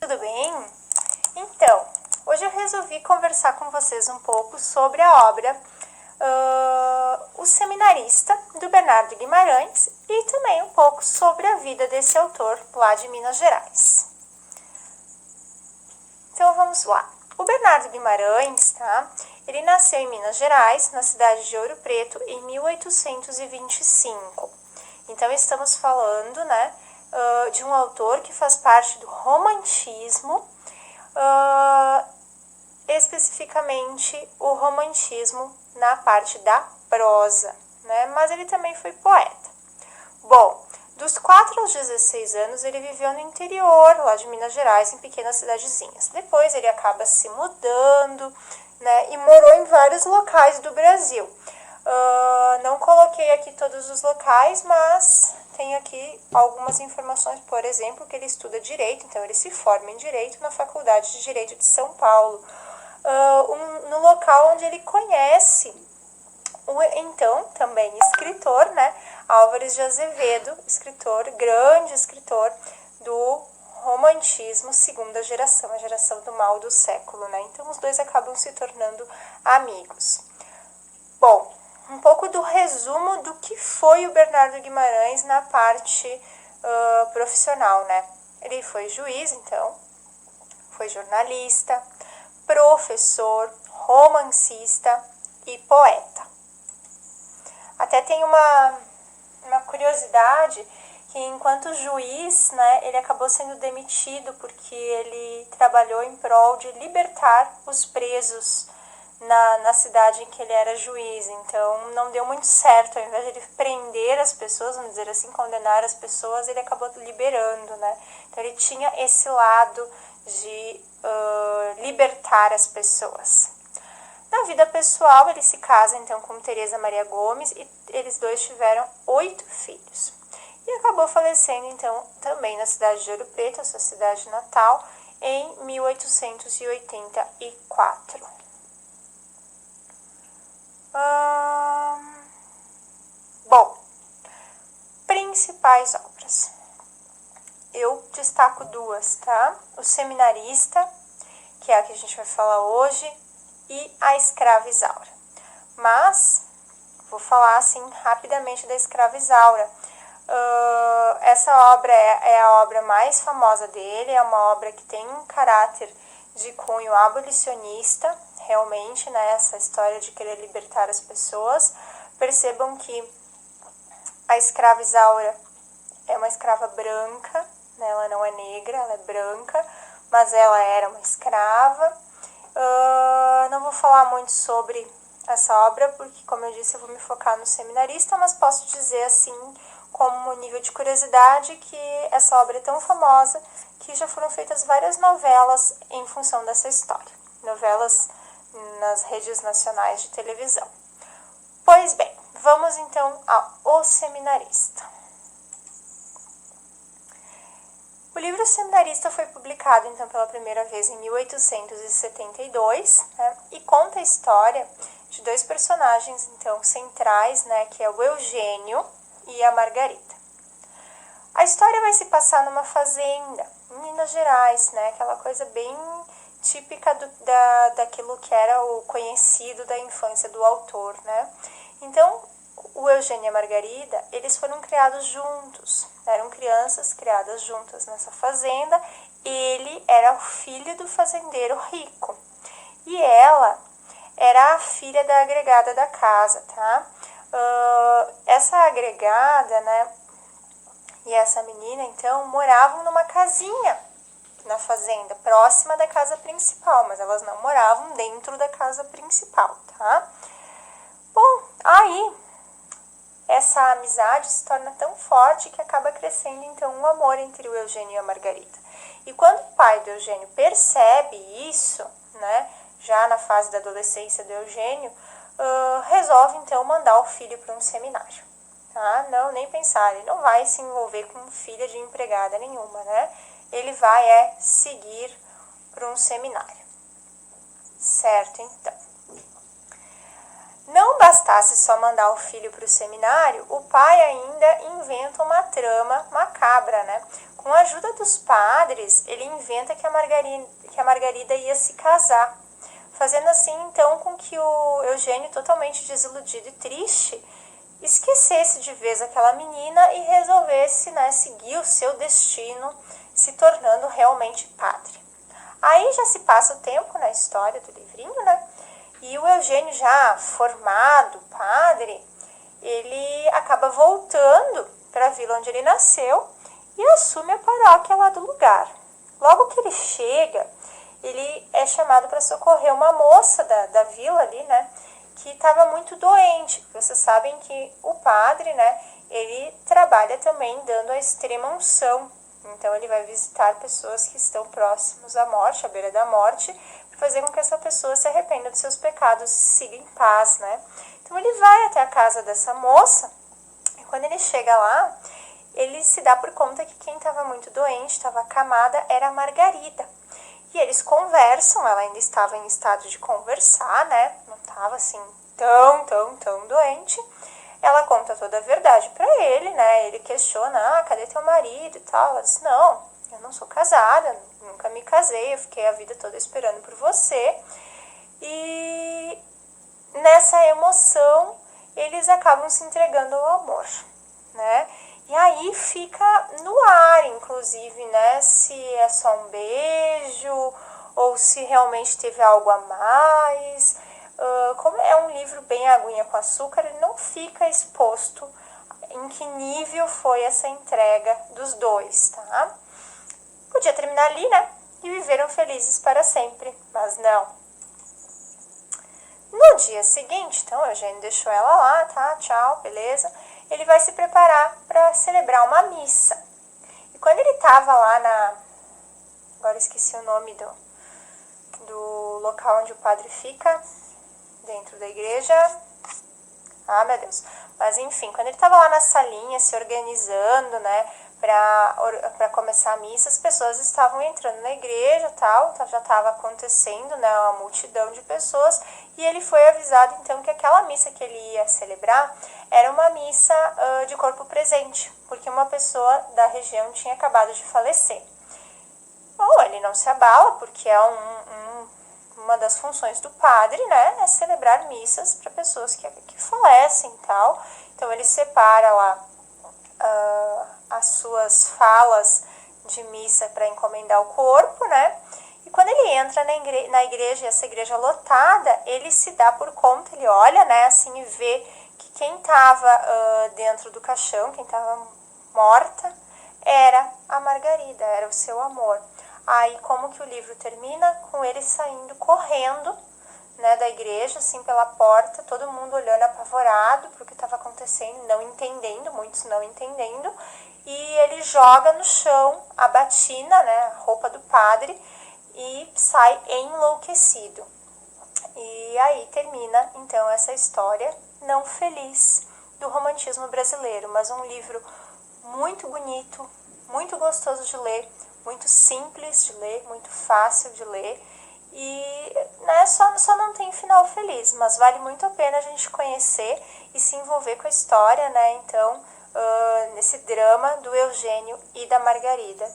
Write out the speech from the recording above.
tudo bem? Então, hoje eu resolvi conversar com vocês um pouco sobre a obra O Seminarista, do Bernardo Guimarães, e também um pouco sobre a vida desse autor lá de Minas Gerais. Então, vamos lá. O Bernardo Guimarães, tá? Ele nasceu em Minas Gerais, na cidade de Ouro Preto, em 1825. Então, estamos falando, né, de um autor que faz parte do romantismo, especificamente o romantismo na parte da prosa, né? Mas ele também foi poeta. Bom, dos 4 aos 16 anos ele viveu no interior, lá de Minas Gerais, em pequenas cidadezinhas. Depois ele acaba se mudando, né? E morou em vários locais do Brasil. Não coloquei aqui todos os locais, mas tem aqui algumas informações, por exemplo, que ele estuda Direito, então ele se forma em Direito na Faculdade de Direito de São Paulo, no local onde ele conhece o então também escritor, né, Álvares de Azevedo, grande escritor do romantismo, segunda geração, a geração do mal do século, né? Então os dois acabam se tornando amigos. Bom, um pouco do resumo do que foi o Bernardo Guimarães na parte profissional, né? Ele foi juiz, então, foi jornalista, professor, romancista e poeta. Até tem uma curiosidade que enquanto juiz, né, ele acabou sendo demitido porque ele trabalhou em prol de libertar os presos na cidade em que ele era juiz. Então não deu muito certo, ao invés de ele prender as pessoas, vamos dizer assim, condenar as pessoas, ele acabou liberando, né? Então ele tinha esse lado de libertar as pessoas. Na vida pessoal, ele se casa então com Teresa Maria Gomes e eles dois tiveram 8 filhos. E acabou falecendo então também na cidade de Ouro Preto, a sua cidade natal, em 1884. Bom, principais obras. Eu destaco 2, tá? O Seminarista, que é a que a gente vai falar hoje, e A Escrava Isaura. Mas vou falar assim rapidamente da Escrava Isaura. Essa obra é a obra mais famosa dele, é uma obra que tem um caráter de cunho abolicionista, realmente, né, essa história de querer libertar as pessoas. Percebam que a Escrava Isaura é uma escrava branca, né, ela não é negra, ela é branca, mas ela era uma escrava. Não vou falar muito sobre essa obra, porque, como eu disse, eu vou me focar no Seminarista, mas posso dizer, assim, como nível de curiosidade, que essa obra é tão famosa que já foram feitas várias novelas em função dessa história. Novelas nas redes nacionais de televisão. Pois bem, vamos então ao O Seminarista. O livro Seminarista foi publicado, então, pela primeira vez em 1872, né, e conta a história de 2 personagens, então, centrais, né, que é o Eugênio e a Margarida. A história vai se passar numa fazenda, em Minas Gerais, né, aquela coisa bem típica daquilo que era o conhecido da infância do autor, né. Então, o Eugênio e a Margarida, eles foram criados juntos, eram crianças criadas juntas nessa fazenda. Ele era o filho do fazendeiro rico e ela era a filha da agregada da casa, tá? Essa agregada, né, e essa menina, então, moravam numa casinha na fazenda, próxima da casa principal, mas elas não moravam dentro da casa principal, tá? Bom, aí essa amizade se torna tão forte que acaba crescendo, então, um amor entre o Eugênio e a Margarida. E quando o pai do Eugênio percebe isso, né, já na fase da adolescência do Eugênio, resolve, então, mandar o filho para um seminário. Tá? Não, nem pensar, ele não vai se envolver com filha de empregada nenhuma, né? Ele vai seguir para um seminário. Certo, então. Não bastasse só mandar o filho para o seminário, o pai ainda inventa uma trama macabra, né? Com a ajuda dos padres, ele inventa que a Margarida ia se casar, fazendo assim então com que o Eugênio, totalmente desiludido e triste, esquecesse de vez aquela menina e resolvesse, né, seguir o seu destino, se tornando realmente padre. Aí já se passa o tempo na história do livrinho, né? E o Eugênio, já formado padre, ele acaba voltando para a vila onde ele nasceu e assume a paróquia lá do lugar. Logo que ele chega, ele é chamado para socorrer uma moça da vila ali, né? Que estava muito doente. Vocês sabem que o padre, né? Ele trabalha também dando a extrema unção. Então ele vai visitar pessoas que estão próximos à morte, à beira da morte, para fazer com que essa pessoa se arrependa dos seus pecados e siga em paz, né? Então ele vai até a casa dessa moça e quando ele chega lá, ele se dá por conta que quem estava muito doente, estava acamada, era a Margarida. E eles conversam, ela ainda estava em estado de conversar, né? Não estava assim tão doente. Ela conta toda a verdade para ele, né? Ele questiona, cadê teu marido e tal? Ela diz, não, eu não sou casada, nunca me casei, eu fiquei a vida toda esperando por você. E nessa emoção, eles acabam se entregando ao amor, né? E aí fica no ar, inclusive, né? Se é só um beijo ou se realmente teve algo a mais. Como é um livro bem aguinha com açúcar, ele não fica exposto em que nível foi essa entrega dos dois, tá? Podia terminar ali, né? E viveram felizes para sempre, mas não. No dia seguinte, então, o Eugênio deixou ela lá, tá? Tchau, beleza. Ele vai se preparar para celebrar uma missa. E quando ele estava lá agora esqueci o nome do local onde o padre fica, dentro da igreja. Ah, meu Deus. Mas enfim, quando ele estava lá na salinha se organizando, né, para começar a missa, as pessoas estavam entrando na igreja, tal, já estava acontecendo, né, uma multidão de pessoas, e ele foi avisado então que aquela missa que ele ia celebrar era uma missa de corpo presente, porque uma pessoa da região tinha acabado de falecer. Bom, ele não se abala, porque é uma das funções do padre, né, é celebrar missas para pessoas que falecem e tal. Então ele separa lá as suas falas de missa para encomendar o corpo, né? E quando ele entra na igreja, essa igreja lotada, ele se dá por conta, ele olha, né, assim, e vê que quem estava dentro do caixão, quem estava morta, era a Margarida, era o seu amor. Aí como que o livro termina? Com ele saindo correndo, né, da igreja, assim, pela porta, todo mundo olhando apavorado para o que estava acontecendo, não entendendo, muitos não entendendo, e ele joga no chão a batina, né, a roupa do padre, e sai enlouquecido. E aí termina, então, essa história não feliz do romantismo brasileiro, mas um livro muito bonito, muito gostoso de ler, muito simples de ler, muito fácil de ler, e né, só não tem final feliz, mas vale muito a pena a gente conhecer e se envolver com a história, né? Então, nesse drama do Eugênio e da Margarida.